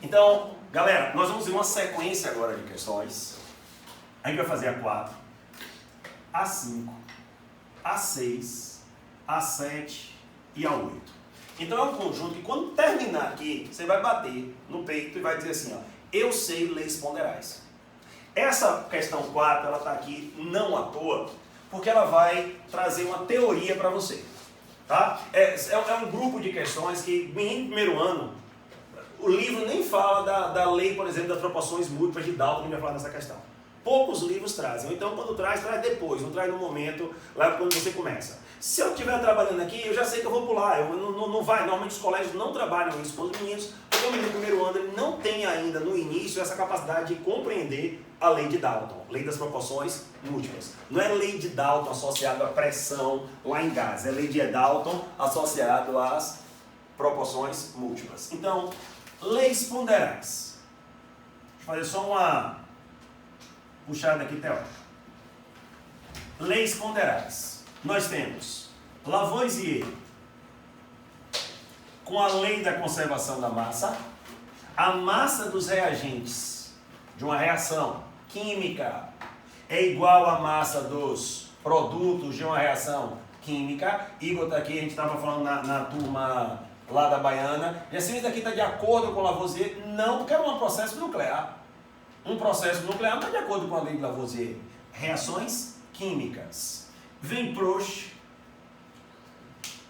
Então, galera, nós vamos ver uma sequência agora de questões. A gente vai fazer a 4, a 5, a 6, a 7 e a 8. Então é um conjunto que quando terminar aqui, você vai bater no peito e vai dizer assim, ó, eu sei leis ponderais. Essa questão 4, ela está aqui não à toa, porque ela vai trazer uma teoria para você. Tá? É um grupo de questões que, em primeiro ano, o livro nem fala da lei, por exemplo, das proporções múltiplas de Dalton, que vai falar dessa questão. Poucos livros trazem. Então, quando traz depois, não traz no momento, lá quando você começa. Se eu estiver trabalhando aqui, eu já sei que eu vou pular. Não vai. Normalmente os colégios não trabalham isso com os meninos, porque o menino do primeiro ano ele não tem ainda no início essa capacidade de compreender a lei de Dalton, lei das proporções múltiplas. Não é lei de Dalton associada à pressão lá em gases, é lei de Dalton associado às proporções múltiplas. Então, leis ponderais. Deixa eu fazer só uma puxada aqui teórica. Leis ponderais. Nós temos Lavoisier com a lei da conservação da massa. A massa dos reagentes de uma reação química é igual à massa dos produtos de uma reação química. Igor está aqui, a gente estava falando na turma lá da Baiana. E assim, isso daqui está de acordo com Lavoisier? Não, porque é um processo nuclear. Um processo nuclear não está de acordo com a lei de Lavoisier. Reações químicas. Vem Proust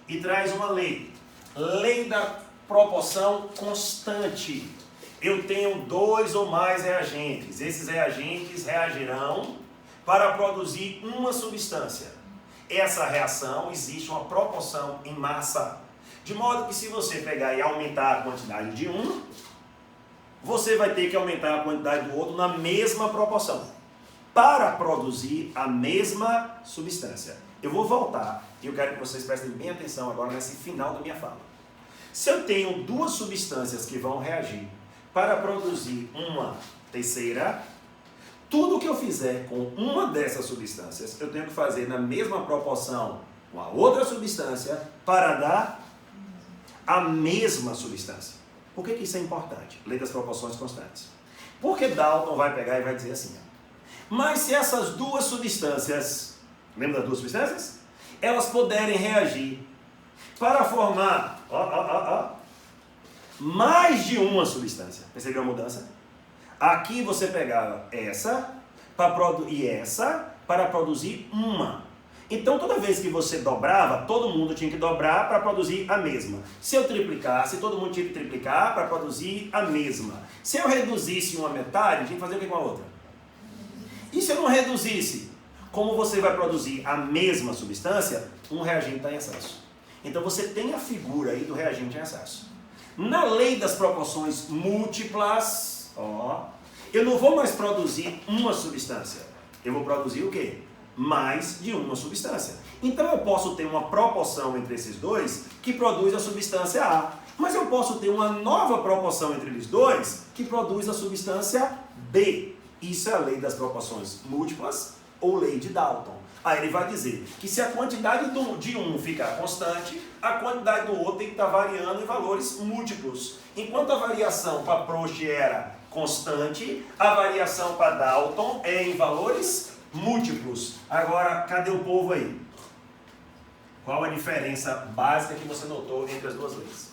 e traz uma lei. Lei da proporção constante. Eu tenho 2 ou mais reagentes. Esses reagentes reagirão para produzir uma substância. Essa reação existe uma proporção em massa. De modo que se você pegar e aumentar a quantidade de um, você vai ter que aumentar a quantidade do outro na mesma proporção, para produzir a mesma substância. Eu vou voltar e eu quero que vocês prestem bem atenção agora nesse final da minha fala. Se eu tenho 2 substâncias que vão reagir para produzir uma terceira, tudo que eu fizer com uma dessas substâncias, eu tenho que fazer na mesma proporção com a outra substância para dar a mesma substância. Por que isso é importante? Lei das proporções constantes. Porque Dalton vai pegar e vai dizer assim, mas se essas 2 substâncias, lembra das 2 substâncias? Elas puderem reagir para formar mais de uma substância. Percebeu a mudança? Aqui você pegava essa e essa para produzir uma. Então toda vez que você dobrava, todo mundo tinha que dobrar para produzir a mesma. Se eu triplicasse, todo mundo tinha que triplicar para produzir a mesma. Se eu reduzisse uma metade, tinha que fazer o que com a outra? E se eu não reduzisse? Como você vai produzir a mesma substância, um reagente está em excesso. Então você tem a figura aí do reagente em excesso. Na lei das proporções múltiplas, eu não vou mais produzir uma substância. Eu vou produzir o quê? Mais de uma substância. Então eu posso ter uma proporção entre esses dois que produz a substância A. Mas eu posso ter uma nova proporção entre eles dois que produz a substância B. Isso é a lei das proporções múltiplas ou lei de Dalton. Aí ele vai dizer que se a quantidade de um ficar constante, a quantidade do outro tem que estar variando em valores múltiplos. Enquanto a variação para Proust era constante, a variação para Dalton é em valores múltiplos. Agora, cadê o povo aí? Qual a diferença básica que você notou entre as 2 leis?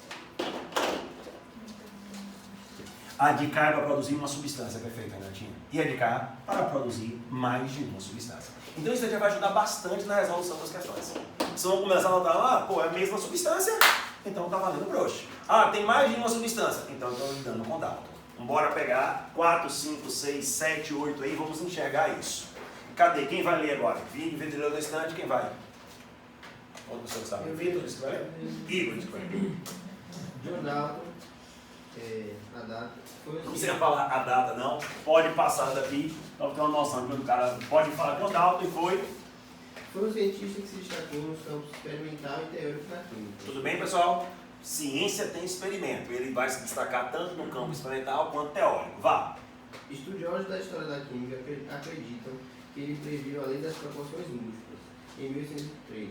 A de cá é para produzir uma substância, perfeita, Renatinha. E a de cá para produzir mais de uma substância. Então isso aqui vai ajudar bastante na resolução das questões. Vocês vão começar a notar, é a mesma substância, então está valendo Proust. Tem mais de uma substância, então estou lidando com Dalton. Vamos pegar 4, 5, 6, 7, 8 aí, vamos enxergar isso. Cadê? Quem vai ler agora? Vitor, no estante, quem vai? Outra pessoa que sabe? Vitor, disse que vai ler? Igor, disse que vai ler. John Dalton, a data. Não precisa falar a data, não. Pode passar daqui, para ter uma noção de quando o cara pode falar que o Dalton foi um cientista que se destacou nos campos experimental e teórico da química. Tudo bem, pessoal? Ciência tem experimento. Ele vai se destacar tanto no campo experimental quanto teórico. Vá. Estudiosos da história da química acreditam que ele previu a lei das proporções múltiplas, em 1103,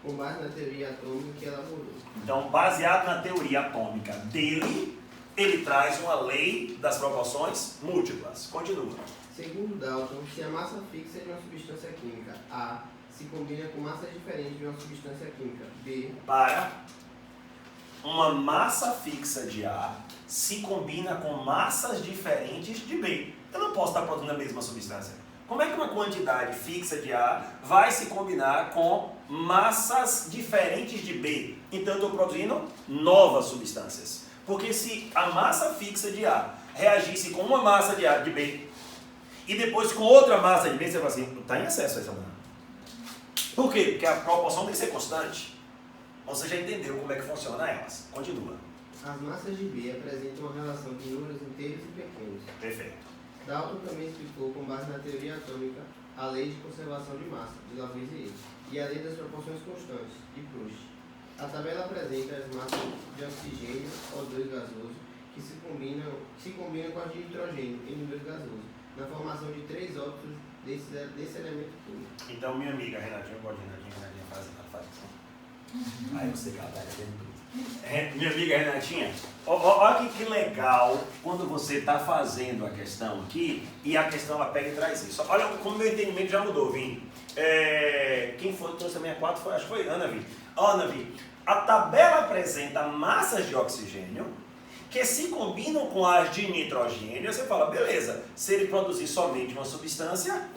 com base na teoria atômica que elaborou. Então, baseado na teoria atômica dele, Ele traz uma lei das proporções múltiplas. Continua. Segundo Dalton, se a massa fixa de uma substância química A se combina com massas diferentes de uma substância química B, Para. Uma massa fixa de A se combina com massas diferentes de B. Eu não posso estar produzindo a mesma substância. Como é que uma quantidade fixa de A vai se combinar com massas diferentes de B? Então eu estou produzindo novas substâncias. Porque se a massa fixa de A reagisse com uma massa de A de B e depois com outra massa de B, você fala assim, está em excesso essa massa. Por quê? Porque a proporção tem que ser constante. Você já entendeu como é que funciona elas. Continua. As massas de B apresentam uma relação de números inteiros e pequenos. Perfeito. Dalton também explicou, com base na teoria atômica, a lei de conservação de massa, de Lavoisier, e a lei das proporções constantes, de Proust. A tabela apresenta as massas de oxigênio, O2 gasoso, que se combinam com as de nitrogênio, N2 gasoso, na formação de 3 óxidos desse elemento químico. Então, minha amiga Renatinha, eu gosto de Renatinha faz isso. Aí você cala, tudo. Minha amiga Renatinha, olha que legal quando você está fazendo a questão aqui e a questão ela pega e traz isso. Olha como meu entendimento já mudou, Vini. Quem foi que trouxe a 64? Acho que foi Ana Vi. Ana Vi, a tabela apresenta massas de oxigênio que se combinam com as de nitrogênio. Você fala, beleza, se ele produzir somente uma substância,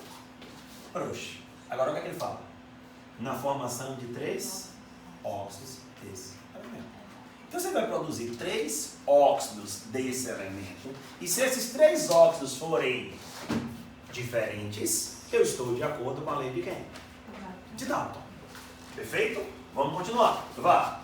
oxe. Agora o que é que ele fala? Na formação de 3 óxidos desse elemento. Então você vai produzir 3 óxidos desse elemento, e se esses 3 óxidos forem diferentes, eu estou de acordo com a lei de quem? De Dalton. Perfeito? Vamos continuar. Vá.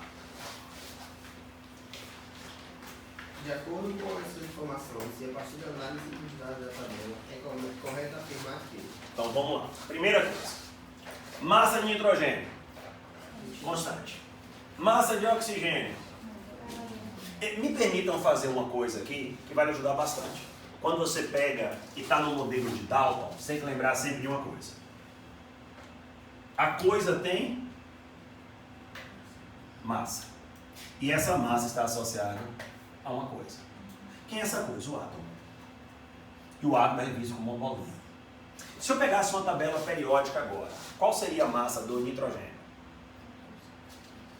De acordo com essa informação, se a partir da análise dos dados da tabela é correto afirmar que... Então vamos lá. Primeira coisa. Massa de nitrogênio. Constante. Massa de oxigênio. Me permitam fazer uma coisa aqui que vai lhe ajudar bastante. Quando você pega e está no modelo de Dalton, você tem que lembrar sempre de uma coisa. A coisa tem massa. E essa massa está associada a uma coisa. Quem é essa coisa? O átomo. E o átomo é visto como um volume. Se eu pegasse uma tabela periódica agora, qual seria a massa do nitrogênio?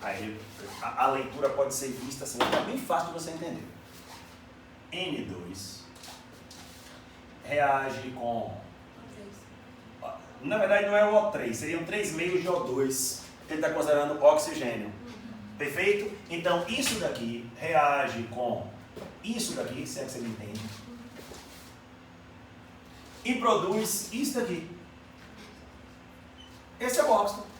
Aí a leitura pode ser vista assim, é bem fácil de você entender. N2 reage com... Na verdade não é o O3, seriam 3 meios de O2, que ele está considerando oxigênio. Perfeito? Então isso daqui reage com isso daqui, se é que você me entende, e produz isso daqui. Esse é o óxido.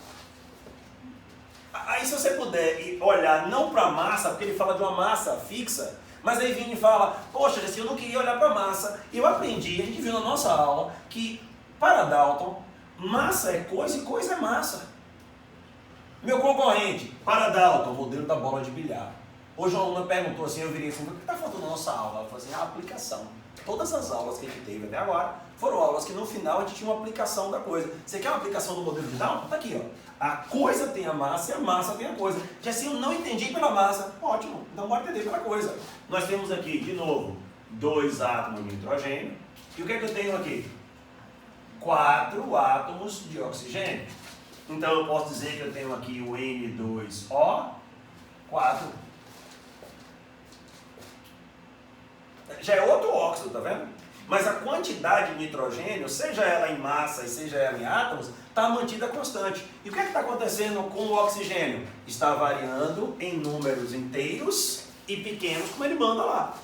Aí se você puder olhar não para a massa, porque ele fala de uma massa fixa, mas aí Vini fala, poxa, eu não queria olhar para a massa. Eu aprendi, a gente viu na nossa aula, que para Dalton, massa é coisa e coisa é massa. Meu concorrente, para Dalton, modelo da bola de bilhar. Hoje uma aluna perguntou assim, eu virei assim, o que está faltando na nossa aula? Ela falou assim, a aplicação. Todas as aulas que a gente teve até agora foram aulas que no final a gente tinha uma aplicação da coisa. Você quer uma aplicação do modelo de Dalton? Está aqui, ó. A coisa tem a massa e a massa tem a coisa. Já assim eu não entendi pela massa. Ótimo, então bora entender pela coisa. Nós temos aqui, de novo, 2 átomos de nitrogênio. E o que é que eu tenho aqui? 4 átomos de oxigênio. Então eu posso dizer que eu tenho aqui o N2O4. Já é outro óxido, tá vendo? Mas a quantidade de nitrogênio, seja ela em massa e seja ela em átomos, está mantida constante. E o que está acontecendo com o oxigênio? Está variando em números inteiros e pequenos, como ele manda lá.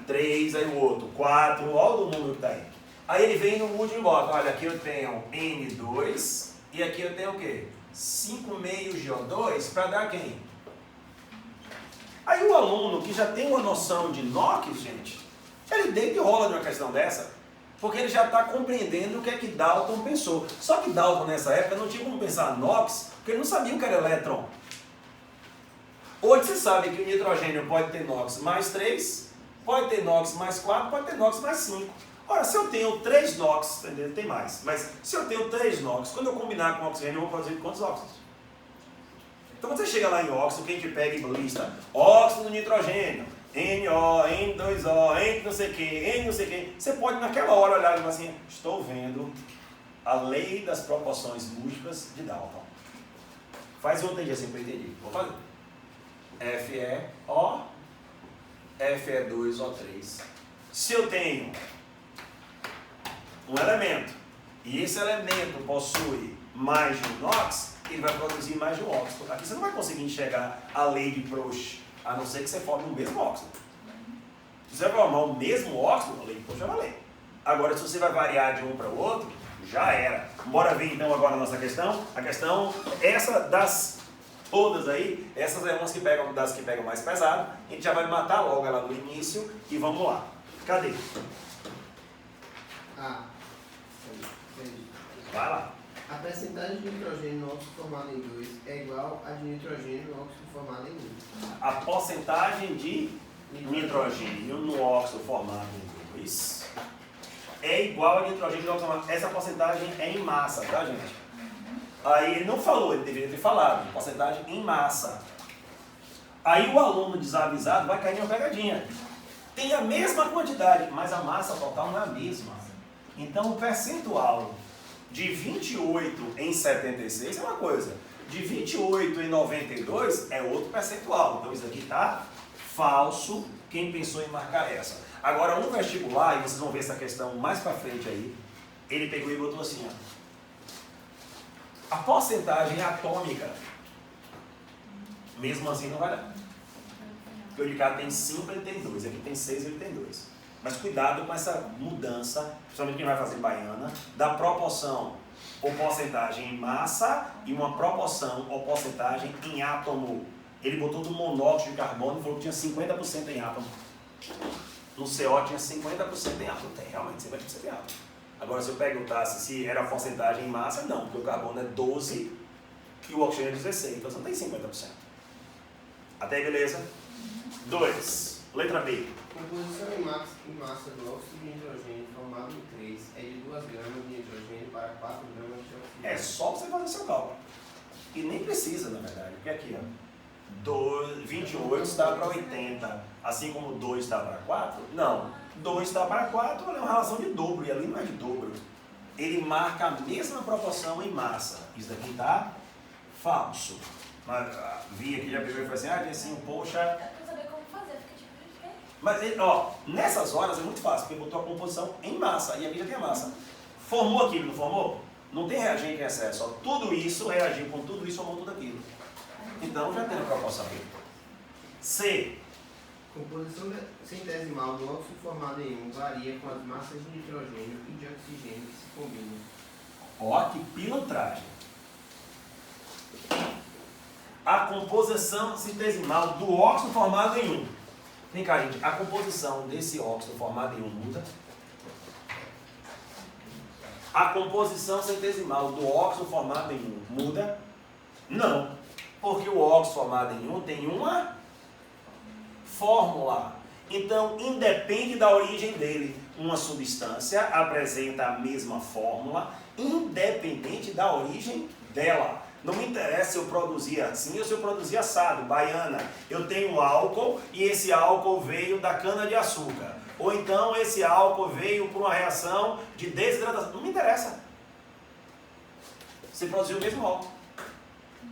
3, aí o outro, 4, olha o número que está aí. Aí ele vem no último e bota, olha, aqui eu tenho N2 e aqui eu tenho o quê? 5 meios de O2 para dar quem? Aí o aluno que já tem uma noção de NOx, gente, ele deita e rola de uma questão dessa, porque ele já está compreendendo o que é que Dalton pensou. Só que Dalton nessa época não tinha como pensar NOx, porque ele não sabia o que era elétron. Hoje você sabe que o nitrogênio pode ter NOx mais 3, pode ter NOx mais 4, pode ter NOx mais 5. Ora, se eu tenho 3 NOx, entendeu? Tem mais, mas se eu tenho 3 NOx, quando eu combinar com oxigênio, eu vou fazer quantos óxidos? Então quando você chega lá em óxido, quem te pega e lista óxido do nitrogênio, NO, N2O, N não sei o que, N não sei o que. Você pode naquela hora olhar e falar assim, estou vendo a lei das proporções múltiplas de Dalton. Faz outro aí assim para eu entender. Vou fazer. F é O, F é 2O3. Se eu tenho um elemento e esse elemento possui mais de um NOx, ele vai produzir mais de um óxido. Aqui você não vai conseguir enxergar a lei de Proust, a não ser que você forme o mesmo óxido. Se você formar o mesmo óxido, a lei de Proust vai valer. Agora, se você vai variar de um para o outro, já era. Bora ver então agora a nossa questão. A questão, essa das todas aí, essas é umas que pegam, das que pegam mais pesado. A gente já vai matar logo ela no início e vamos lá. Cadê? Vai lá. A percentagem de nitrogênio no óxido formado em 2 é igual à de nitrogênio no óxido formado em 1. A porcentagem de nitrogênio no óxido formado em 2 é igual a nitrogênio no óxido formado. Essa porcentagem é em massa, tá, gente? Aí ele não falou, ele deveria ter falado. Porcentagem em massa. Aí o aluno desavisado vai cair em uma pegadinha. Tem a mesma quantidade, mas a massa total não é a mesma. Então o percentual de 28 em 76 é uma coisa. De 28 em 92 é outro percentual. Então isso aqui está falso. Quem pensou em marcar essa? Agora um vestibular, e vocês vão ver essa questão mais para frente aí, ele pegou e botou assim, ó. A porcentagem atômica, mesmo assim não vai dar. Porque o de cá tem 5, ele tem 2. Aqui tem 6, ele tem 2. Mas cuidado com essa mudança, principalmente quem vai fazer baiana, da proporção ou porcentagem em massa e uma proporção ou porcentagem em átomo. Ele botou do monóxido de carbono e falou que tinha 50% em átomo. No CO tinha 50% em átomo. Tem realmente 50% em átomo. Agora, se eu perguntasse se era a porcentagem em massa, não, porque o carbono é 12 e o oxigênio é 16, então você não tem 50%. Até aí, beleza? 2. Letra B. Composição em massa do óxido de nitrogênio formado em 3 é de 2 gramas de nitrogênio para 4 gramas de oxigênio. É só você fazer seu cálculo. E nem precisa, na verdade, porque aqui, ó, 28 está para 80, assim como 2 está para 4, não. 2 está para 4, é uma relação de dobro, e ali não é de dobro. Ele marca a mesma proporção em massa. Isso daqui está falso. Mas vi aqui, já pegou e falou assim, assim, poxa... Eu quero saber como fazer, fica tipo... Mas, ó, nessas horas é muito fácil, porque botou a composição em massa, e aqui já tem a massa. Formou aquilo, não formou? Não tem reagente em excesso, ó. Tudo isso reagiu com tudo isso, formou tudo aquilo. Então já tem a proporção aqui. C. Composição centesimal do óxido formado em 1 varia com as massas de nitrogênio e de oxigênio que se combinam. Ó, que pilantragem. A composição centesimal do óxido formado em 1. Vem cá, gente. A composição desse óxido formado em 1 muda? A composição centesimal do óxido formado em 1 muda? Não. Porque o óxido formado em 1 tem uma fórmula. Então, independe da origem dele. Uma substância apresenta a mesma fórmula, independente da origem dela. Não me interessa se eu produzir assim ou se eu produzir assado, baiana. Eu tenho álcool e esse álcool veio da cana-de-açúcar. Ou então esse álcool veio por uma reação de desidratação. Não me interessa. Você produziu o mesmo álcool.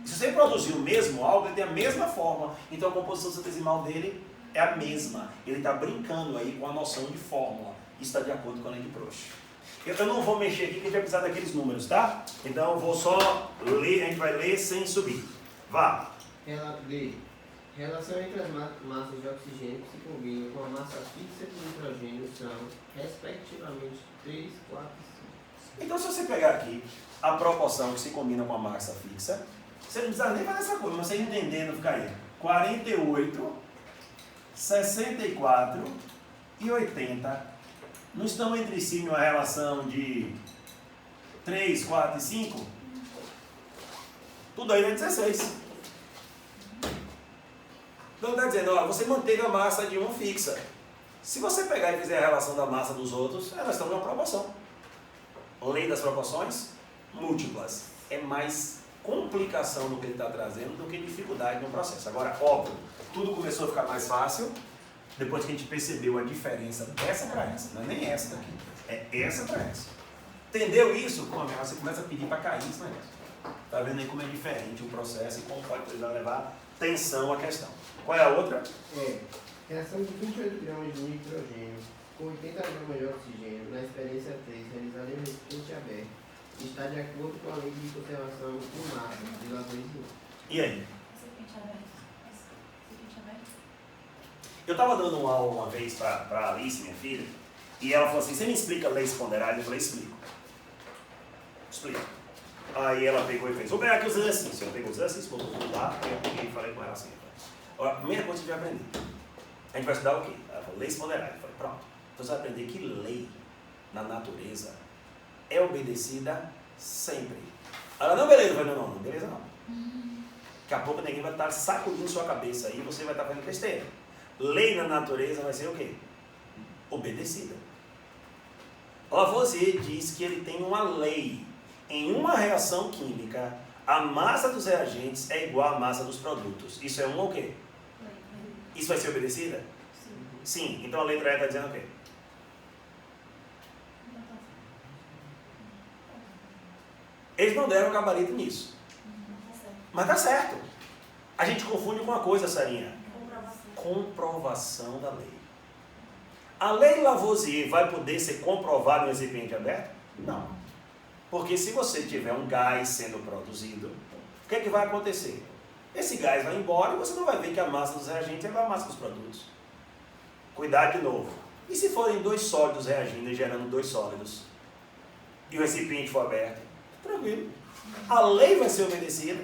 Se você produzir o mesmo álcool, ele tem a mesma forma. Então a composição centesimal dele é a mesma. Ele está brincando aí com a noção de fórmula. Isso está de acordo com a lei de Proust. Eu não vou mexer aqui, porque a gente vai precisar daqueles números, tá? Então eu vou só ler, a gente vai ler sem subir. Vá. D. Relação entre as massas de oxigênio que se combinam com a massa fixa de nitrogênio são, respectivamente, 3, 4 e 5. Então se você pegar aqui a proporção que se combina com a massa fixa, você não precisa nem fazer essa coisa, mas você entendendo fica aí. 48, 64 e 80. Não estão entre si em uma relação de 3, 4 e 5? Tudo aí é 16. Então está dizendo, ó, você manteve a massa de um fixa. Se você pegar e fizer a relação da massa dos outros, elas estão em uma proporção. Lei das proporções múltiplas. É mais complicação no que ele está trazendo do que dificuldade no processo. Agora, óbvio, tudo começou a ficar mais fácil Depois que a gente percebeu a diferença dessa para essa, não é nem essa daqui, é essa para essa. Entendeu isso? Você começa a pedir para cair esse negócio. Tá vendo aí como é diferente o processo e como pode precisar levar tensão à questão. Qual é a outra? Reação de 28 gramas de nitrogênio com 80 gramas de oxigênio na experiência 3, realizada em recipiente aberto, está de acordo com a lei de conservação de massa de Lavoisier. E aí? Recipiente aberto. Recipiente aberto. Eu estava dando uma aula uma vez para a Alice, minha filha, e ela falou assim, você me explica leis ponderais? Eu falei, explico. Explica. Aí ela pegou e fez, vou pegar aqui os exercícios. Eu peguei os exercícios, botou tudo lá, e falei com ela assim, olha, a primeira coisa que a gente vai aprender, a gente vai estudar o quê? Ela falou, leis ponderais. Eu falei, pronto. Então você vai aprender que lei na natureza é obedecida sempre. Ela, não, beleza. Eu falei, não, beleza não. Daqui a pouco ninguém vai estar sacudindo sua cabeça aí e você vai estar fazendo besteira. Lei na natureza vai ser o quê? Obedecida. Lavoisier diz que ele tem uma lei. Em uma reação química, a massa dos reagentes é igual à massa dos produtos. Isso é o quê? Isso vai ser obedecida? Sim. Então a letra E está dizendo o quê? Eles não deram gabarito nisso. Mas tá certo. A gente confunde com uma coisa, Sarinha. Comprovação da lei. A lei Lavoisier vai poder ser comprovada no recipiente aberto? Não. Porque se você tiver um gás sendo produzido, o que é que vai acontecer? Esse gás vai embora e você não vai ver que a massa dos reagentes é igual à massa dos produtos. Cuidado de novo. E se forem dois sólidos reagindo e gerando dois sólidos? E o recipiente for aberto? Tranquilo. A lei vai ser obedecida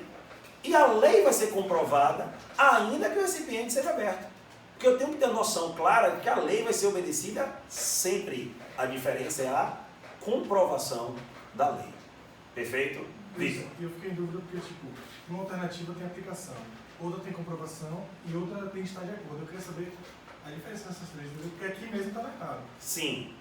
e a lei vai ser comprovada ainda que o recipiente seja aberto. Porque eu tenho que ter noção clara de que a lei vai ser obedecida sempre. A diferença é a comprovação da lei. Perfeito? Vitor. E eu fiquei em dúvida porque, tipo, uma alternativa tem aplicação, outra tem comprovação e outra tem estar de acordo. Eu queria saber a diferença dessas três, porque aqui mesmo está marcado. Sim.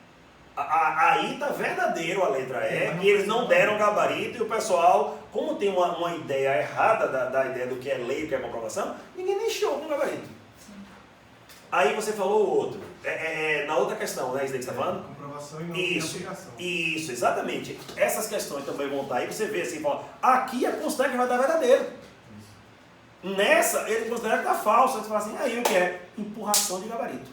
Aí está verdadeiro a letra E, e eles não deram gabarito, e o pessoal, como tem uma ideia errada da ideia do que é lei e o que é comprovação, ninguém nem chegou com o gabarito. Aí você falou o outro. Na outra questão, né? Isso daí que você está falando? Comprovação e não aplicação. Isso, exatamente. Essas questões também vão estar aí, você vê assim, fala, aqui a considera que vai dar verdadeiro. Nessa, ele considera que está falso. Você fala assim, aí o que é? Empurração de gabarito.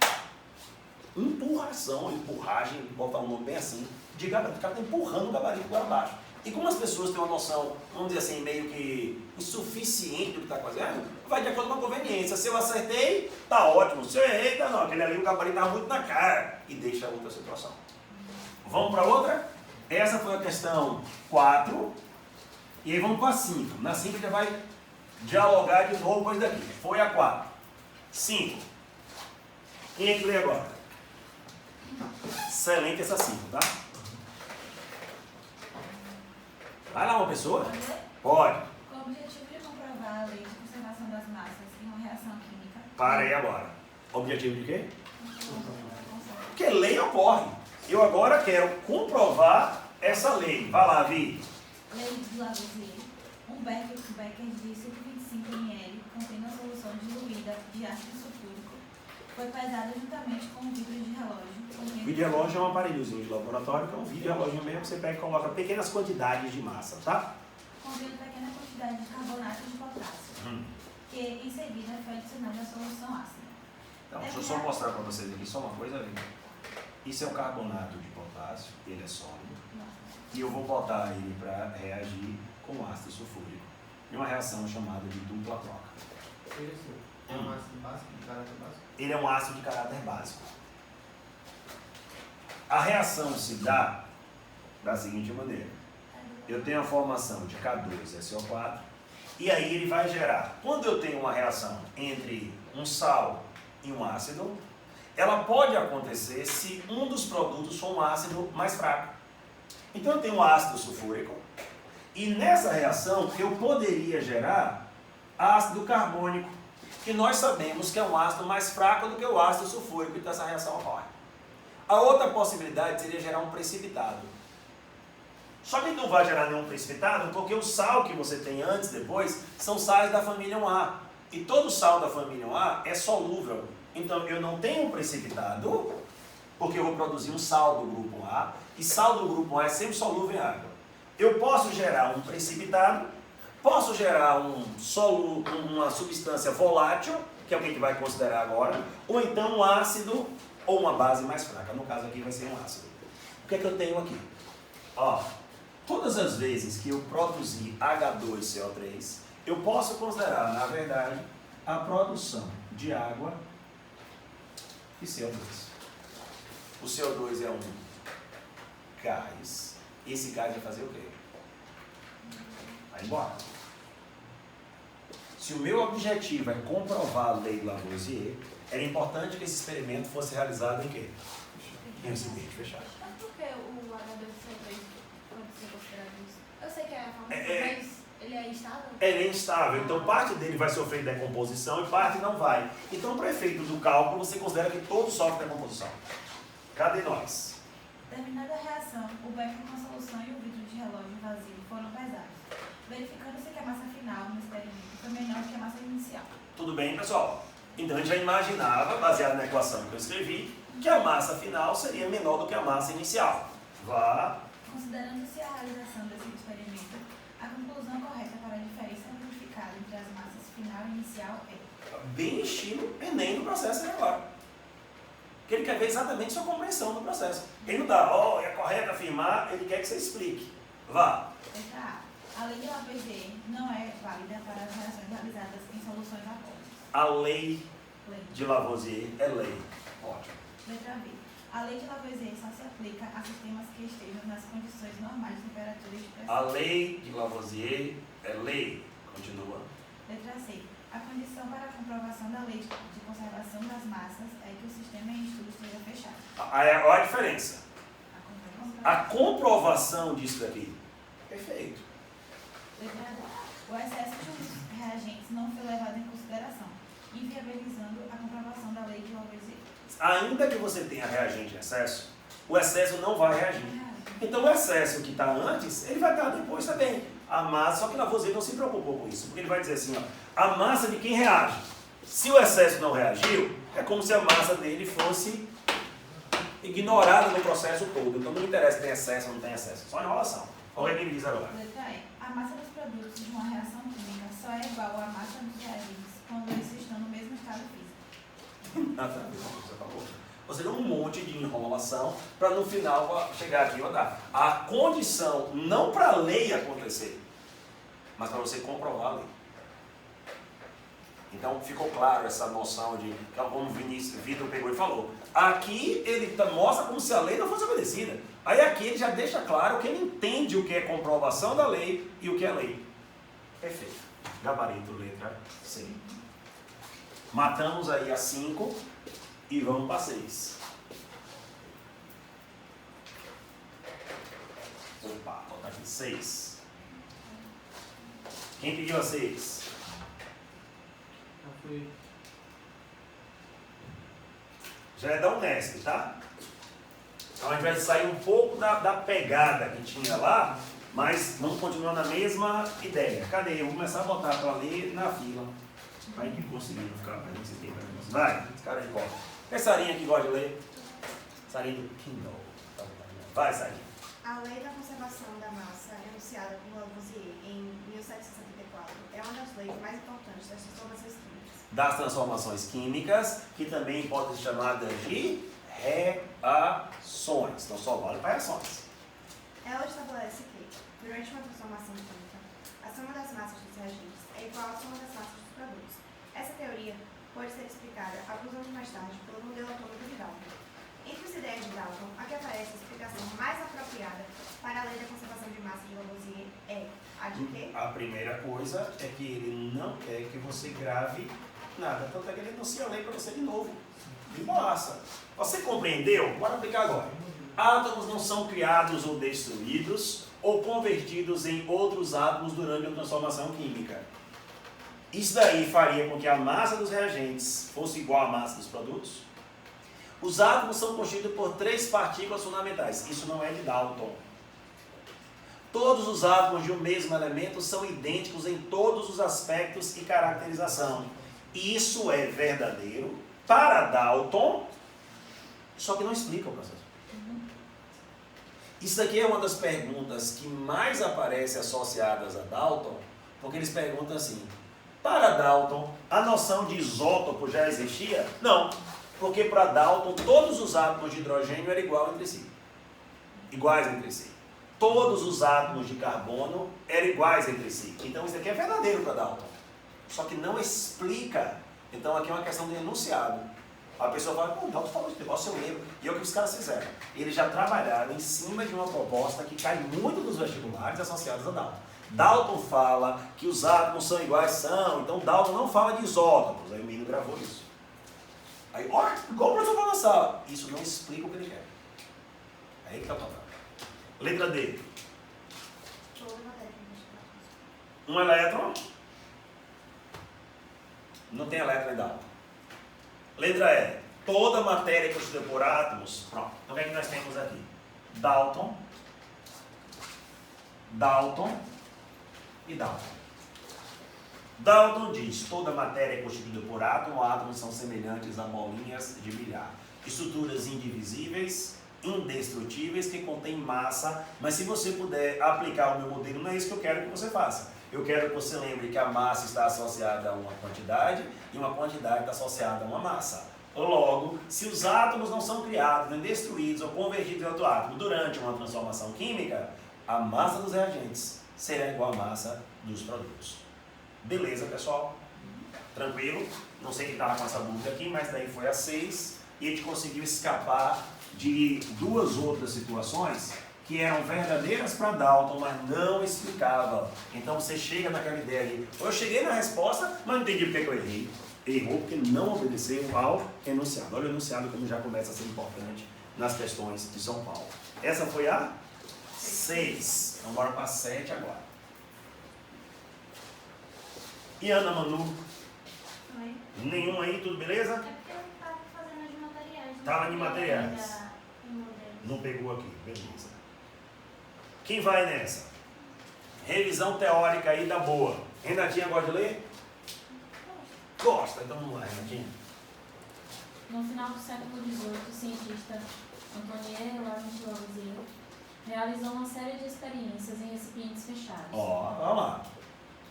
Empurragem, botar um nome bem assim, de gabarito. O cara está empurrando o gabarito para baixo. E como as pessoas têm uma noção, vamos dizer assim, meio que insuficiente do que está fazendo, vai de acordo com a conveniência. Se eu acertei, tá ótimo. Se eu errei, tá não. Aquele ali, o gabarito estava muito na cara. E deixa a outra situação. Vamos para outra? Essa foi a questão 4. E aí vamos para a 5. Na 5 já vai dialogar de novo com isso daqui. Foi a 4. 5. Quem é que lê agora? Excelente essa 5, tá? Vai lá uma pessoa? Pode ler? Pode. Com o objetivo de comprovar a lei de conservação das massas em uma reação química. Para aí agora. Objetivo de quê? Porque lei ocorre. Eu agora quero comprovar essa lei. Vai lá, Vi. Lei de Lavoisier. Um becker de 125 ml contém uma solução diluída de ácido sulfúrico. Foi pesada juntamente com um vidro de relógio. O vídeo relógio é um aparelhozinho de laboratório, que é um vídeo relógio mesmo, você pega e coloca pequenas quantidades de massa, tá? Contendo pequena quantidade de carbonato de potássio, que em seguida foi adicionado à solução ácida. Então, deixa eu só mostrar para vocês aqui só uma coisa. Isso é o carbonato de potássio, ele é sólido, e eu vou botar ele para reagir com ácido sulfúrico, em uma reação chamada de dupla troca. Ele assim, é um ácido básico de caráter básico. Ele é um ácido de caráter básico. A reação se dá da seguinte maneira. Eu tenho a formação de K2SO4 e aí ele vai gerar. Quando eu tenho uma reação entre um sal e um ácido, ela pode acontecer se um dos produtos for um ácido mais fraco. Então eu tenho um ácido sulfúrico e nessa reação eu poderia gerar ácido carbônico, que nós sabemos que é um ácido mais fraco do que o ácido sulfúrico, então essa reação ocorre. A outra possibilidade seria gerar um precipitado. Só que não vai gerar nenhum precipitado porque o sal que você tem antes e depois são sais da família 1A. E todo sal da família 1A é solúvel Então eu não tenho um precipitado, porque eu vou produzir um sal do grupo A, e sal do grupo A é sempre solúvel em água. Eu posso gerar um precipitado, posso gerar uma substância volátil, que é o que a gente vai considerar agora, ou então um ácido ou uma base mais fraca. No caso aqui vai ser um ácido. O que é que eu tenho aqui? Ó, todas as vezes que eu produzir H2CO3, eu posso considerar, na verdade, a produção de água e CO2. O CO2 é um gás. Esse gás vai fazer o quê? Vai embora. Se o meu objetivo é comprovar a lei de Lavoisier, era importante que esse experimento fosse realizado em quê? Em recipiente fechado. Mas por que o H2CO3 pode ser considerado isso? Eu sei que é a forma, mas ele é instável? Ele é instável, então parte dele vai sofrer decomposição e parte não vai. Então, para efeito do cálculo, você considera que todos sofrem decomposição. Cadê nós? Terminada a reação, o becker com a solução e o vidro de relógio vazio foram pesados, verificando-se que a massa final no experimento foi menor que a massa inicial. Tudo bem, pessoal? Então a gente já imaginava, baseado na equação que eu escrevi, que a massa final seria menor do que a massa inicial. Vá. Considerando-se a realização desse experimento, a conclusão correta para a diferença verificada entre as massas final e inicial é... Bem estilo Enem do processo agora. Porque ele quer ver exatamente sua compreensão do processo. Ele não dá, é correto afirmar, ele quer que você explique. Vá. Letra A. A lei de Lavoisier não é válida para as reações realizadas em soluções aquosas. A lei de Lavoisier é lei. Ótimo. Letra B. A lei de Lavoisier só se aplica a sistemas que estejam nas condições normais de temperatura e de pressão. A lei de Lavoisier é lei. Continua. Letra C. A condição para a comprovação da lei de conservação das massas é que o sistema em estudo esteja fechado. Olha a diferença. A A comprovação disso daqui. Perfeito. Letra D. O excesso de reagentes não foi levado em consideração, inviabilizando a comprovação da lei de Lavoisier. Ainda que você tenha reagente em excesso, o excesso não vai reagir. Então o excesso que está antes, ele vai estar depois também. A massa, só que Lavoisier não se preocupou com isso, porque ele vai dizer assim, ó, a massa de quem reage. Se o excesso não reagiu, é como se a massa dele fosse ignorada no processo todo. Então não interessa se tem excesso ou não tem excesso, só enrolação. Olha o que ele diz agora. Letra E. A massa dos produtos de uma reação química só é igual à massa dos reagentes quando eles estão no mesmo estado físico. Ou seja, um monte de enrolação para no final chegar aqui e dar a condição, não para a lei acontecer, mas para você comprovar a lei. Então ficou claro essa noção de, como o Vitor pegou e falou, aqui ele mostra como se a lei não fosse obedecida. Aí aqui ele já deixa claro que ele entende o que é comprovação da lei e o que é lei. Perfeito. Gabarito, letra C. Matamos aí a 5 e vamos para 6. Opa, botar aqui 6. Quem pediu a 6? Já fui. Já é da Unesp, tá? Então a gente vai sair um pouco da pegada que tinha lá, mas vamos continuar na mesma ideia. Cadê? Eu vou começar a botar para ler na fila. Vai que conseguir ficar para esse tempo. Vai, esse cara de cola. Quer Sarinha que gosta de ler? Sarinha do Kindle. Vai, Sarinha. A lei da conservação da massa, enunciada por Lavoisier em 1774, é uma das leis mais importantes das transformações químicas. Das transformações químicas, que também podem ser chamadas de reações. Então só vale para reações. Ela estabelece que, durante uma transformação química, a soma das massas dos reagentes é igual à soma das massas dos produtos. Essa teoria pode ser explicada alguns anos mais tarde pelo modelo atômico de Dalton. Entre as ideias de Dalton, a que aparece a explicação mais apropriada para a lei da conservação de massa de Lavoisier é a de que? A primeira coisa é que ele não quer que você grave nada. Tanto é que ele enuncia a lei para você de novo. De boaça. Você compreendeu? Bora aplicar agora. Átomos não são criados ou destruídos ou convertidos em outros átomos durante a transformação química. Isso daí faria com que a massa dos reagentes fosse igual à massa dos produtos. Os átomos são constituídos por 3 partículas fundamentais. Isso não é de Dalton. Todos os átomos de um mesmo elemento são idênticos em todos os aspectos e caracterização. Isso é verdadeiro para Dalton, só que não explica o processo. Isso aqui é uma das perguntas que mais aparecem associadas a Dalton, porque eles perguntam assim, para Dalton, a noção de isótopo já existia? Não, porque para Dalton todos os átomos de hidrogênio eram iguais entre si. Todos os átomos de carbono eram iguais entre si. Então isso aqui é verdadeiro para Dalton, só que não explica. Então aqui é uma questão de enunciado. A pessoa fala, pô, Dalton falou de negócio, eu lembro. E é o que os caras fizeram. Eles já trabalharam em cima de uma proposta que cai muito nos vestibulares associados a Dalton. Dalton fala que os átomos são iguais, são. Então Dalton não fala de isótopos. Aí o menino gravou isso. Aí, olha, igual o professor falou na sala. Isso não explica o que ele quer. Aí que está o problema. Letra D. Toda matéria que Um elétron. Não tem elétron em Dalton. Letra E. Toda matéria constituída por átomos. Pronto. Então o que é que nós temos aqui? Dalton e Dalton. Dalton diz, toda matéria é constituída por átomo, átomos são semelhantes a bolinhas de bilhar. Estruturas indivisíveis, indestrutíveis, que contêm massa, mas se você puder aplicar o meu modelo, não é isso que eu quero que você faça. Eu quero que você lembre que a massa está associada a uma quantidade e uma quantidade está associada a uma massa. Logo, se os átomos não são criados, nem destruídos ou convertidos em outro átomo durante uma transformação química, a massa dos reagentes será igual à massa dos produtos. Beleza, pessoal? Tranquilo? Não sei quem estava com essa dúvida aqui, mas daí foi a 6 e a gente conseguiu escapar de duas outras situações que eram verdadeiras para Dalton, mas não explicavam. Então você chega naquela ideia ali, eu cheguei na resposta, mas não entendi porque que eu errei. Errou porque não obedeceu ao enunciado. Olha o enunciado como já começa a ser importante nas questões de São Paulo. Essa foi a 6. Então bora para a 7 agora. E Ana Manu? Oi. Nenhum aí, tudo beleza? É porque eu estava fazendo de materiais. Tava de materiais. Não pegou aqui, beleza. Quem vai nessa? Revisão teórica aí da boa. Renatinha gosta de ler? Gosta, então vamos lá, Renatinha. No final do século XVIII, o cientista Antoine Lavoisier realizou uma série de experiências em recipientes fechados. Vamos lá.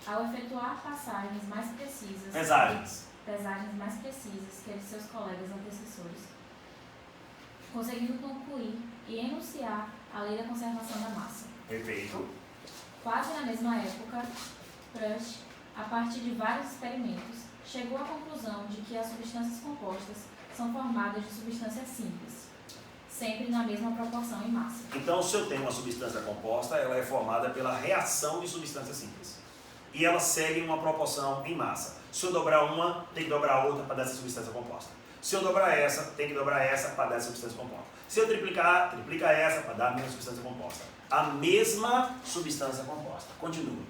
Ao efetuar pesagens mais precisas que a de seus colegas antecessores, conseguindo concluir e enunciar a lei da conservação da massa. Perfeito. Quase na mesma época, Proust, a partir de vários experimentos, chegou à conclusão de que as substâncias compostas são formadas de substâncias simples, sempre na mesma proporção em massa. Então, se eu tenho uma substância composta, ela é formada pela reação de substâncias simples. E ela segue uma proporção em massa. Se eu dobrar uma, tem que dobrar a outra para dar essa substância composta. Se eu dobrar essa, tem que dobrar essa para dar essa substância composta. Se eu triplicar, triplica essa para dar a mesma substância composta. A mesma substância composta. Continua.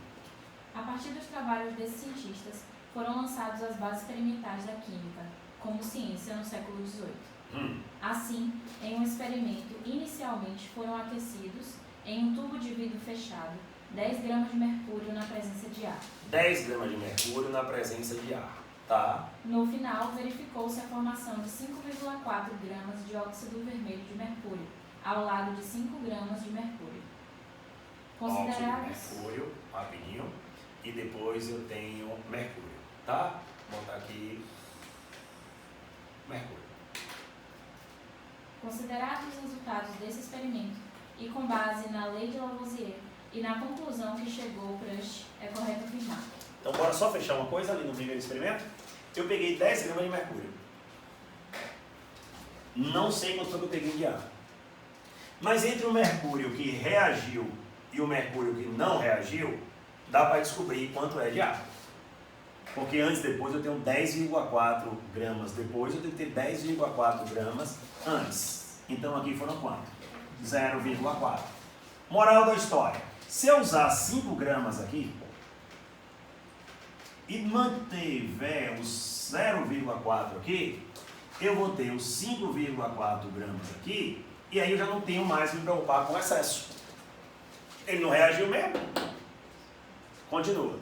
A partir dos trabalhos desses cientistas, foram lançadas as bases experimentais da química, como ciência no século XVIII. Assim, em um experimento, inicialmente foram aquecidos, em um tubo de vidro fechado, 10 gramas de mercúrio na presença de ar. 10 gramas de mercúrio na presença de ar. Tá? No final, verificou-se a formação de 5,4 gramas de óxido vermelho de mercúrio, ao lado de 5 gramas de mercúrio. Considerados... Óxido de mercúrio, rapidinho. E depois eu tenho mercúrio. Tá? Vou botar aqui mercúrio. Considerados os resultados desse experimento e com base na lei de Lavoisier e na conclusão que chegou Proust, é correto afirmar. Então bora só fechar uma coisa ali no primeiro experimento. Eu peguei 10 gramas de mercúrio. Não sei quanto foi que eu peguei de ar. Mas entre o mercúrio que reagiu e o mercúrio que não reagiu, dá para descobrir quanto é de ar. Porque antes e depois eu tenho 10,4 gramas. Depois eu tenho que ter 10,4 gramas antes. Então aqui foram quanto? 0,4. Moral da história. Se eu usar 5 gramas aqui e mantiver os 0,4 aqui, eu vou ter os 5,4 gramas aqui e aí eu já não tenho mais que me preocupar com excesso. Ele não reagiu mesmo. Continua.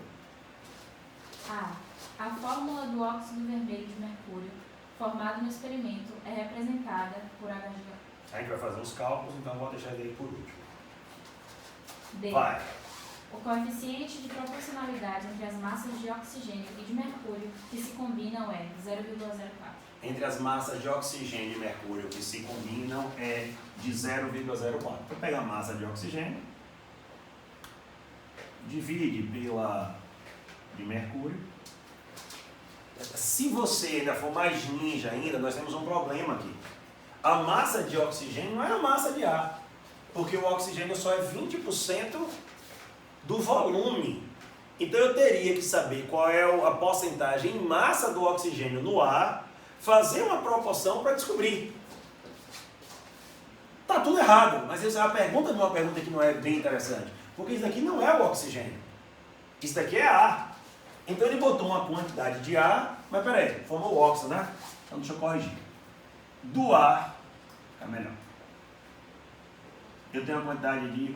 A fórmula do óxido vermelho de mercúrio formado no experimento é representada por HG. A gente vai fazer os cálculos, então vou deixar ele por último. D. Vai. O coeficiente de proporcionalidade entre as massas de oxigênio e de mercúrio que se combinam é 0,04. Entre as massas de oxigênio e mercúrio que se combinam é de 0,04. Então pega a massa de oxigênio, divide pela de mercúrio. Se você ainda for mais ninja ainda, nós temos um problema aqui. A massa de oxigênio não é a massa de ar, porque o oxigênio só é 20% do volume. Então eu teria que saber qual é a porcentagem em massa do oxigênio no ar, fazer uma proporção para descobrir. Tá tudo errado, mas essa é uma pergunta que não é bem interessante, porque isso daqui não é o oxigênio, isso daqui é ar. Então ele botou uma quantidade de ar, mas peraí, formou o óxido, né? Então deixa eu corrigir. Do ar, é melhor. Eu tenho uma quantidade de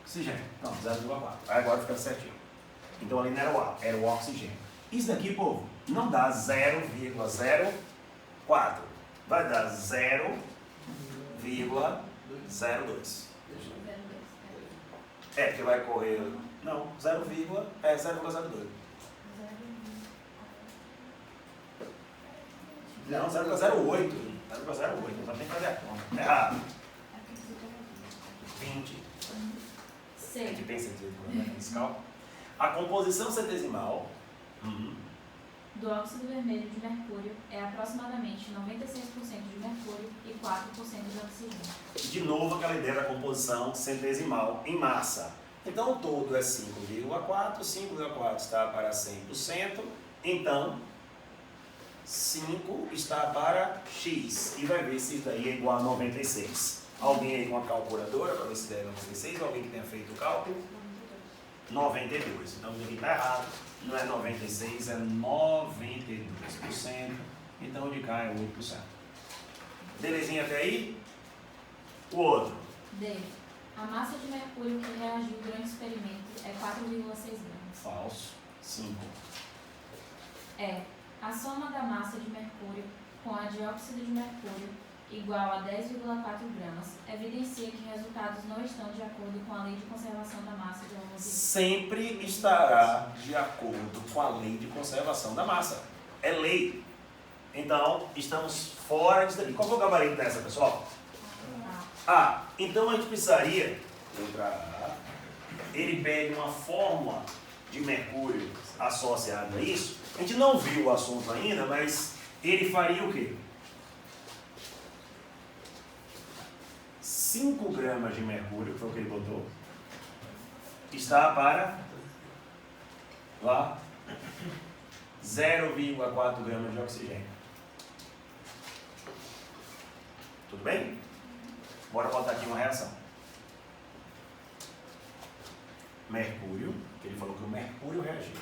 oxigênio. Não, 0,4. Aí agora fica certinho. Então ali não era o ar, era o oxigênio. Isso daqui, povo, não dá 0,04. Vai dar 0,02. É, porque vai correr... Não, 0,02. Não, 0,08. 0,08. Só tem que fazer a conta. Errado. 20. A C. gente tem sentido com a fiscal. A composição centesimal Do óxido vermelho de mercúrio é aproximadamente 96% de mercúrio e 4% de oxigênio. de novo aquela ideia da composição centesimal em massa. Então o todo é 5,4, 5,4 está para 100%, então 5 está para X, e vai ver se isso daí é igual a 96. Alguém aí com a calculadora para ver se der 96, alguém que tenha feito o cálculo? 92. Então isso aqui está errado, não é 96, é 92%, então o de cá é 8%. Belezinha até aí? O outro. D. A massa de mercúrio que reagiu durante o experimento é 4,6 gramas. Falso. 5. E. A soma da massa de mercúrio com a de óxido de mercúrio igual a 10,4 gramas evidencia que resultados não estão de acordo com a lei de conservação da massa de Lavoisier. Sempre estará de acordo com a lei de conservação da massa. É lei. Então, estamos fora disso daqui. Qual foi o gabarito dessa, pessoal? Ah, então a gente precisaria, letra A, ele pede uma fórmula de mercúrio associada a isso. A gente não viu o assunto ainda, mas ele faria o quê? 5 gramas de mercúrio, que foi o que ele botou, está para lá 0,4 gramas de oxigênio. Tudo bem? Bora botar aqui uma reação. Mercúrio, que ele falou que o mercúrio reagiu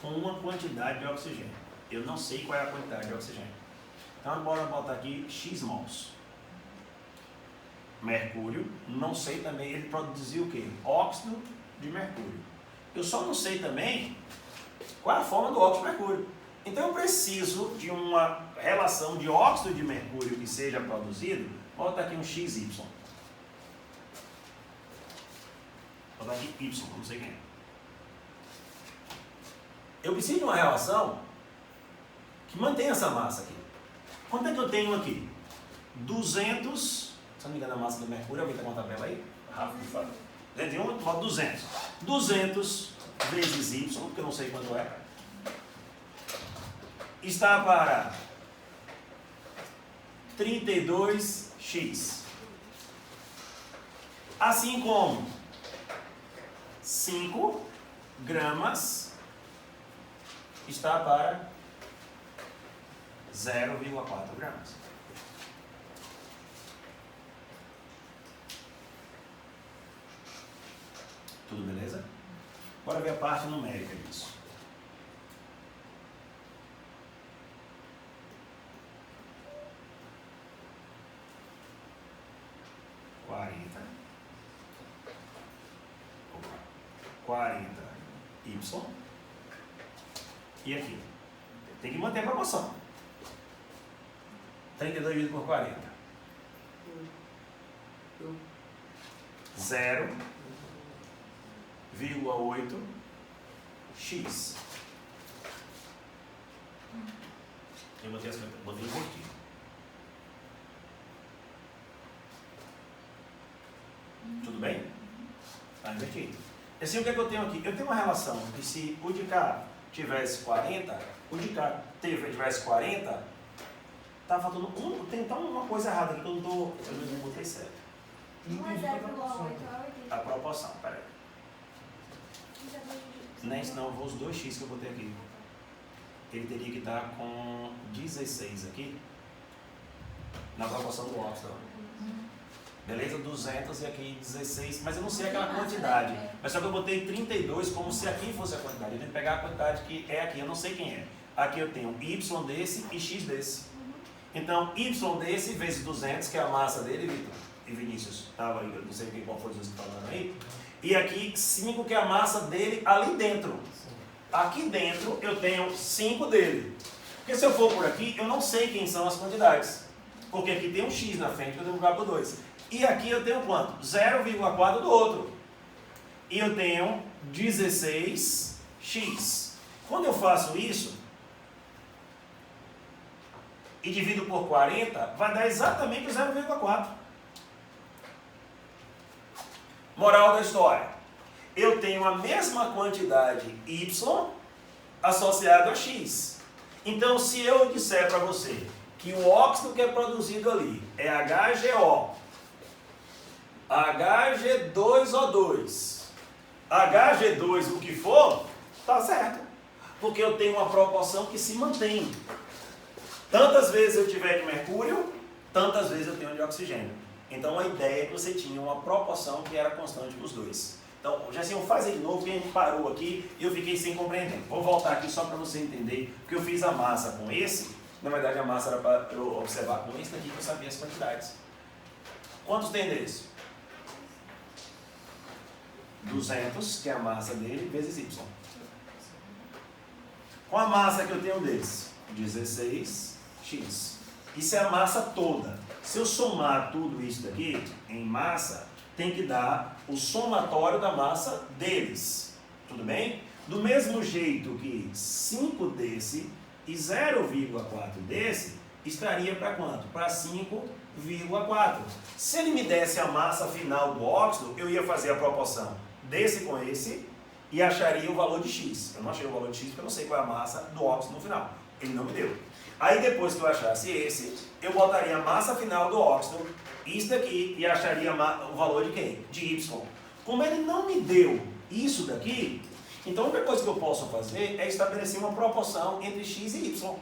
com uma quantidade de oxigênio. Eu não sei qual é a quantidade de oxigênio. Então bora botar aqui X mols. Mercúrio, não sei também, ele produziu o quê? Óxido de mercúrio. Eu só não sei também qual é a forma do óxido de mercúrio. Então eu preciso de uma relação de óxido de mercúrio que seja produzido. Vou botar aqui um XY. Vou botar aqui Y, não sei quem é. Eu preciso de uma relação que mantenha essa massa aqui. Quanto é que eu tenho aqui? 200, se não me engano a massa do mercúrio, alguém está com a tabela aí? Rápido, fala. 201, bota 200. 200 vezes Y, porque eu não sei quanto é, está para 32x. Assim como 5 gramas está para 0,4 gramas. Tudo beleza? Bora ver a parte numérica disso. Y. E aqui. Tem que manter a proporção. 32 dividido por 40. 0,8 x. Eu botei invertido. Tudo bem? Está invertido. Assim, o que é que eu tenho aqui? Eu tenho uma relação que se o de cá tivesse 40, o de cá tivesse 40, tá faltando tem então uma coisa errada aqui que eu não botei certo. 1 é 0,8 é 80. A proporção, peraí. Nem senão eu vou os 2x que eu botei aqui. Ele teria que estar com 16 aqui, na proporção do óxido. Beleza? 200 e aqui 16, mas eu não sei aquela quantidade. Mas só que eu botei 32 como se aqui fosse a quantidade. Eu tenho que pegar a quantidade que é aqui, eu não sei quem é. Aqui eu tenho y desse e x desse. Então, y desse vezes 200, que é a massa dele, Vitor e Vinícius, estava aí, eu não sei qual foi os que estão falando aí. E aqui 5, que é a massa dele ali dentro. Aqui dentro eu tenho 5 dele. Porque se eu for por aqui, eu não sei quem são as quantidades. Porque aqui tem um x na frente que eu devo multiplicar por 2. E aqui eu tenho quanto? 0,4 do outro. E eu tenho 16x. Quando eu faço isso e divido por 40, vai dar exatamente o 0,4. Moral da história. Eu tenho a mesma quantidade y associada a x. Então, se eu disser para você que o óxido que é produzido ali é HGO, HG2O2, HG2 o que for, tá certo. Porque eu tenho uma proporção que se mantém. Tantas vezes eu tiver de mercúrio, tantas vezes eu tenho de oxigênio. Então a ideia é que você tinha uma proporção que era constante para os dois. Então, Gessinho, faz aí de novo, que a gente parou aqui e eu fiquei sem compreender. Vou voltar aqui só para você entender, porque eu fiz a massa com esse, na verdade a massa era para eu observar com esse daqui, que eu sabia as quantidades. Quantos tem desse? 200, que é a massa dele, vezes y. Com a massa que eu tenho desse? 16x. Isso é a massa toda. Se eu somar tudo isso daqui em massa, tem que dar o somatório da massa deles. Tudo bem? Do mesmo jeito que 5 desse e 0,4 desse, estaria para quanto? Para 5,4. Se ele me desse a massa final do óxido, eu ia fazer a proporção desse com esse e acharia o valor de x. Eu não achei o valor de x porque eu não sei qual é a massa do óxido no final. Ele não me deu. Aí depois que eu achasse esse, eu botaria a massa final do óxido, isso daqui, e acharia o valor de quem? De y. Como ele não me deu isso daqui, então a única coisa que eu posso fazer é estabelecer uma proporção entre x e y.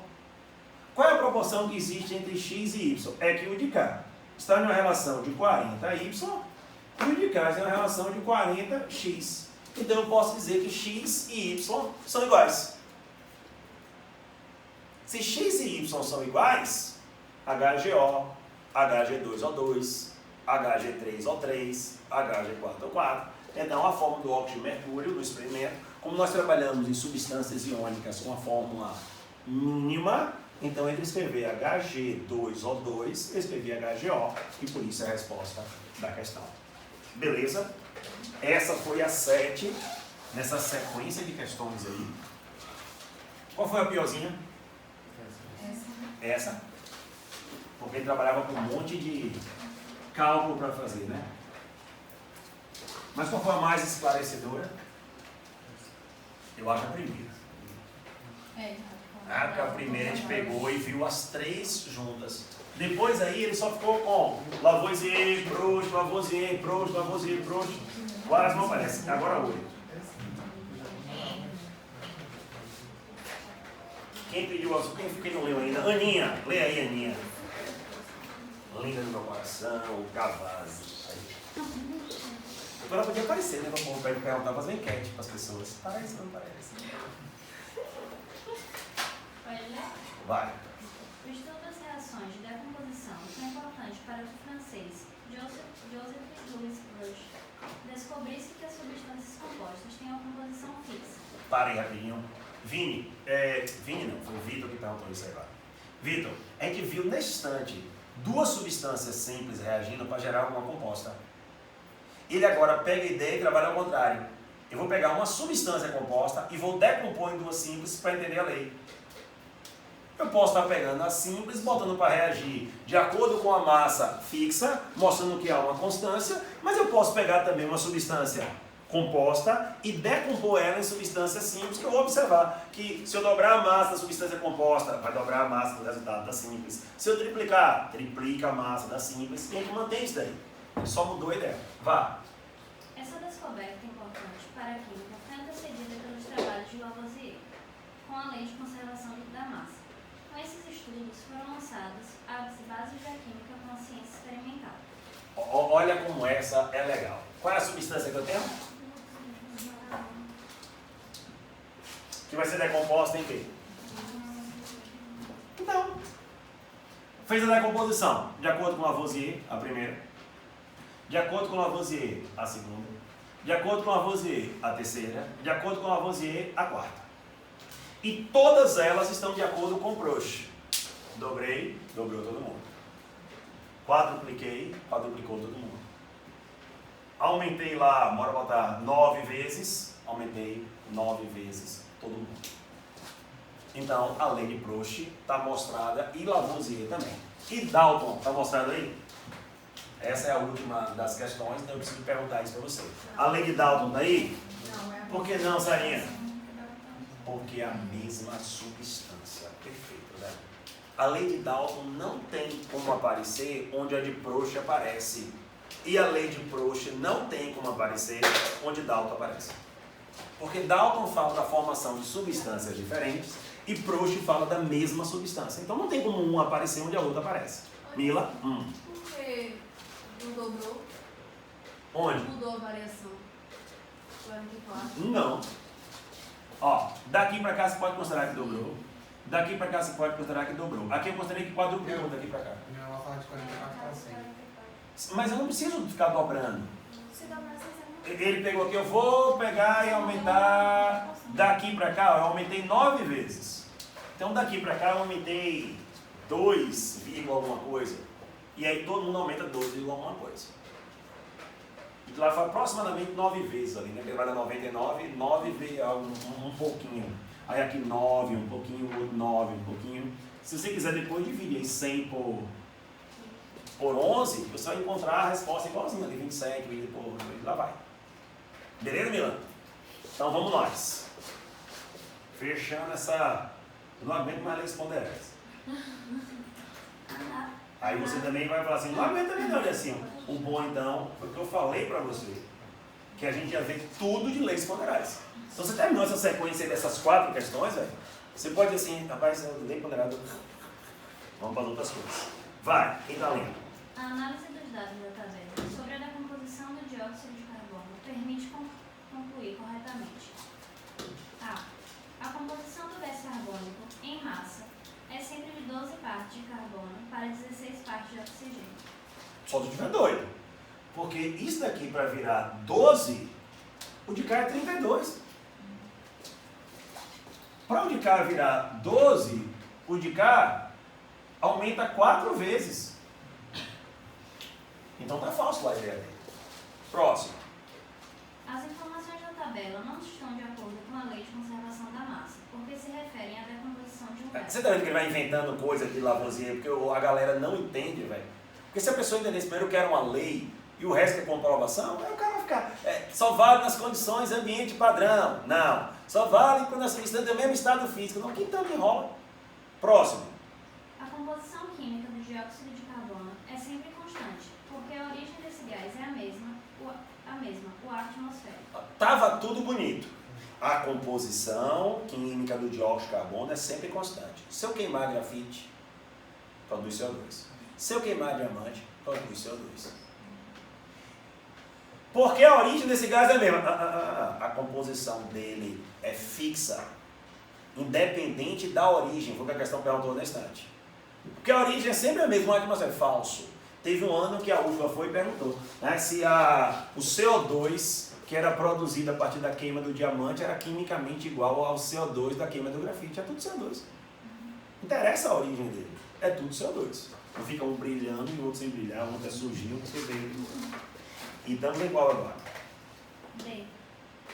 Qual é a proporção que existe entre x e y? É que o de cá está em uma relação de 40y e o de cá está em uma relação de 40x. Então eu posso dizer que x e y são iguais. Se x e y são iguais, HGO, HG2O2, HG3O3, HG4O4. Então a fórmula do óxido de mercúrio, do experimento, como nós trabalhamos em substâncias iônicas com a fórmula mínima, então entre escrever HG2O2, eu escrevi HGO, e por isso é a resposta da questão. Beleza? Essa foi a 7, nessa sequência de questões aí. Qual foi a piorzinha? Essa? Porque ele trabalhava com um monte de cálculo para fazer, né? Mas qual foi a mais esclarecedora? Eu acho a primeira. Porque a primeira a gente pegou e viu as 3 juntas. Depois aí ele só ficou com Lavoisier, Proust, Lavoisier, Proust, Lavoisier, Proust. Quase não aparece. Agora 8. Quem pediu azul? Quem não leu ainda? Aninha, lê aí, Aninha. Linda do meu coração, o Cavazzi. Agora podia aparecer, né? Para o povo perguntar, fazer enquete para as pessoas. Parece ou não parece? Vai. O estudo das reações de decomposição foi importante para o francês Joseph-Louis Proust descobrisse que as substâncias compostas têm uma composição fixa. Parem rapidinho. Vini não, foi o Vitor que perguntou isso aí lá. Vitor, a gente viu nesse instante duas substâncias simples reagindo para gerar uma composta. Ele agora pega a ideia e trabalha ao contrário. Eu vou pegar uma substância composta e vou decompor em duas simples para entender a lei. Eu posso estar pegando a simples, botando para reagir de acordo com a massa fixa, mostrando que há uma constância, mas eu posso pegar também uma substância composta e decompor ela em substância simples, que eu vou observar que se eu dobrar a massa da substância composta, vai dobrar a massa do resultado da simples. Se eu triplicar, triplica a massa da simples, e a gente mantém isso daí. Só mudou a ideia. Vá. Essa descoberta importante para a química foi antecedida pelos trabalhos de Lavoisier, com a lei de conservação da massa. Com esses estudos foram lançadas as bases da química com a ciência experimental. Olha como essa é legal. Qual é a substância que eu tenho? Que vai ser decomposta em quê? Então, fez a decomposição de acordo com Lavoisier, a primeira, de acordo com Lavoisier, a segunda, de acordo com Lavoisier, a terceira, de acordo com Lavoisier, a quarta. E todas elas estão de acordo com Proust. Dobrei, dobrou todo mundo. Quadrupliquei, quadruplicou todo mundo. Aumentei lá, bora botar 9 vezes, aumentei 9 vezes todo mundo. Então, a lei de Proust está mostrada e Lavoisier também. E Dalton está mostrado aí? Essa é a última das questões, então eu preciso perguntar isso para você. A lei de Dalton está aí? Não, é a Por que não, Sarinha? Porque é a mesma substância. Perfeito, né? A lei de Dalton não tem como aparecer onde a de Proust aparece. E a lei de Proust não tem como aparecer onde Dalton aparece. Porque Dalton fala da formação de substâncias diferentes e Proust fala da mesma substância. Então não tem como um aparecer onde a outra aparece. Mila? Porque não dobrou, Onde? mudou a variação. 44. Não. Ó, daqui para cá você pode considerar que dobrou. Daqui para cá você pode considerar que dobrou. Aqui eu considerei que quadruplicou daqui para cá. Não, ela fala de 44 para 100. Mas eu não preciso ficar dobrando. Se dobrar 60. Ele pegou aqui, eu vou pegar e aumentar daqui para cá, eu aumentei 9 vezes. Então daqui para cá eu aumentei 2, alguma coisa. E aí todo mundo aumenta 12, alguma coisa. E lá foi aproximadamente 9 vezes ali, né? Porque vai dar 99, 9 vezes um pouquinho. Aí aqui 9, um pouquinho, outro 9, um pouquinho. Se você quiser depois dividir aí 100 por 11, você vai encontrar a resposta igualzinha ali, 27, e depois lá vai. Beleza, Milan? Então vamos nós. Fechando essa... Eu não aguento mais ler esse ponderais. Aí você também vai falar assim, não aguenta nem olha assim. O bom então, foi o que eu falei para você, que a gente ia ver tudo de leis ponderais. Então você terminou essa sequência dessas 4 questões, velho. Você pode dizer assim, rapaz, lei ponderada. Vamos para outras coisas. Vai, quem está lendo? A análise dos dados da tabela sobre a decomposição do dióxido de carbono permite concluir corretamente. A composição do gás carbônico em massa é sempre de 12 partes de carbono para 16 partes de oxigênio. Só se tu estiver doido. Porque isso daqui para virar 12, o de cá é 32. Para o de cá virar 12, o de cá aumenta 4 vezes. Então tá falso lá a ideia dele. Próximo. As informações da tabela não estão de acordo com a lei de conservação da massa, porque se referem à decomposição de um gás. Você tá vendo que ele vai inventando coisa de Lavoisier, porque a galera não entende, velho. Porque se a pessoa entendesse primeiro que era uma lei e o resto é comprovação, aí o cara vai ficar, só vale nas condições ambiente padrão. Não. Só vale quando a substância tem o mesmo estado físico. Não, que tanto enrola. Próximo. A composição química do dióxido de carbono é sempre constante, porque a origem desse gás é a mesma, o ar atmosférico. Tava tudo bonito. A composição química do dióxido de carbono é sempre constante. Se eu queimar grafite, produz CO2. Se eu queimar diamante, produz CO2. Porque a origem desse gás é a mesma. A composição dele é fixa, independente da origem. Foi o que a questão perguntou na instante. Porque a origem é sempre a mesma, mas é falso. Teve um ano que a UFBA foi e perguntou, né, se o CO2 que era produzido a partir da queima do diamante era quimicamente igual ao CO2 da queima do grafite. É tudo CO2. Não interessa a origem dele. é tudo CO2. Não fica um brilhando e o outro sem brilhar, um é surgindo, você vê. Então é igual agora. D.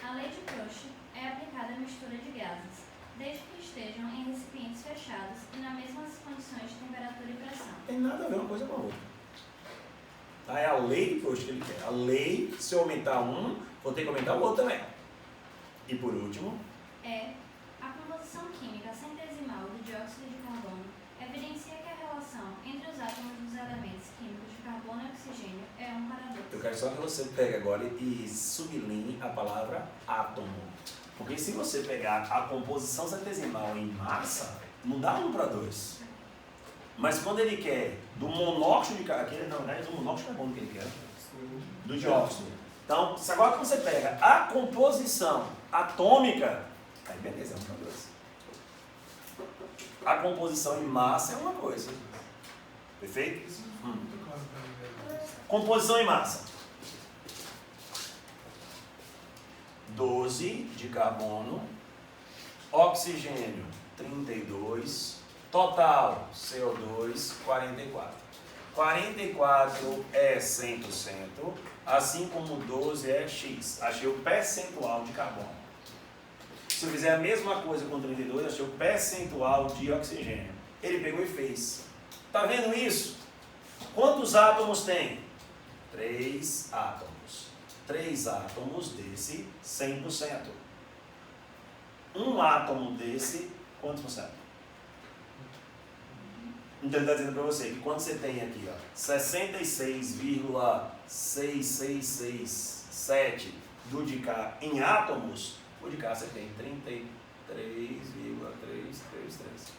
A lei de Proust é aplicada à mistura de gases, desde que estejam em recipientes fechados e nas mesmas condições de temperatura e pressão. Tem nada a ver uma coisa com a outra. Tá? É a lei de Proust que ele quer. A lei, se eu aumentar um, vou ter que aumentar o outro também. E por último, E. A composição química centesimal do dióxido de carbono evidencia que a relação entre os átomos dos elementos químicos de carbono e oxigênio é 1 para 2. eu quero só que você pegue agora e sublinhe a palavra átomo. Porque se você pegar a composição centesimal em massa, não dá 1 para 2. Mas quando ele quer do monóxido de carbono, não é do monóxido de carbono que ele quer, do dióxido. Então, agora quando você pega a composição atômica, aí beleza, é 1 para 2. A composição em massa é uma coisa. Perfeito? Muito claro pra mim, né? Composição em massa. 12 de carbono, oxigênio 32, total CO2 44. 44 é 100%, assim como 12 é X. Achei o percentual de carbono. Se eu fizer a mesma coisa com 32, achei o percentual de oxigênio. Ele pegou e fez. Tá vendo isso? Quantos átomos tem? 3 átomos. 3 átomos desse, 100%. Um átomo desse, quantos por cento? Então ele está dizendo para você que quando você tem aqui, ó, 66,6667 do de cá em átomos, o de cá você tem 33,333.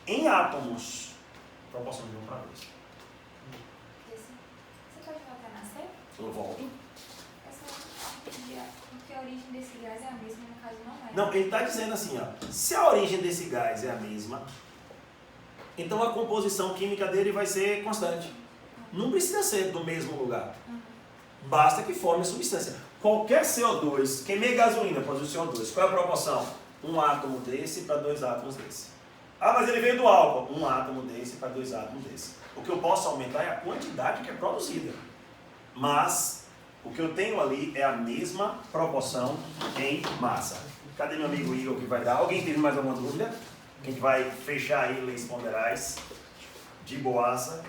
Em átomos, proporção de 1 para 2. Você pode voltar na C? Eu volto. Porque a origem desse gás é a mesma, no caso não é. Não, ele está dizendo assim, ó, se a origem desse gás é a mesma, então a composição química dele vai ser constante. Não precisa ser do mesmo lugar. Basta que forme a substância. Qualquer CO2, queimei gasolina, produz CO2. Qual é a proporção? Um átomo desse para 2 átomos desse. Ah, mas ele veio do álcool. Um átomo desse para 2 átomos desse. O que eu posso aumentar é a quantidade que é produzida. Mas o que eu tenho ali é a mesma proporção em massa. Cadê meu amigo Igor que vai dar? Alguém teve mais alguma dúvida? A gente vai fechar aí leis ponderais de boaça.